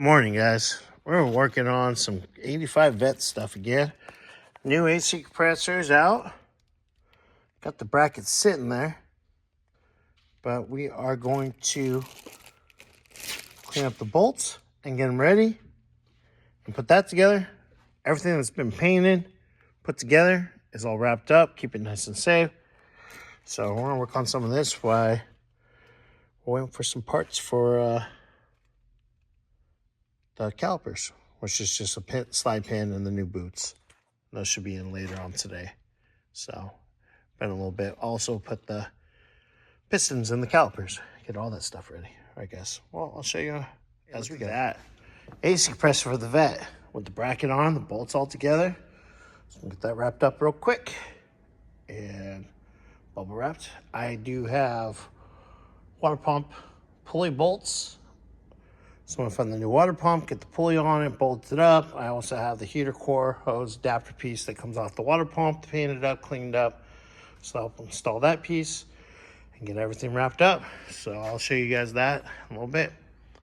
Morning, guys. We're working on some 85 vet stuff again. New AC compressors out. Got the brackets sitting there. But we are going to clean up the bolts and get them ready and put that together. Everything that's been painted, put together is all wrapped up. Keep it nice and safe. So we're going to work on some of this while we're waiting for some parts for the calipers, which is just a slide pin and the new boots. Those should be in later on today. So, been a little bit. Also put the pistons and the calipers. Get all that stuff ready, I guess. Well, I'll show you as we go. That AC compressor for the vet with the bracket on, the bolts all together. So get that wrapped up real quick and bubble wrapped. I do have water pump pulley bolts. So I'm going to find the new water pump, get the pulley on it, bolt it up. I also have the heater core hose adapter piece that comes off the water pump, painted up, cleaned up. So I'll install that piece and get everything wrapped up. So I'll show you guys that in a little bit.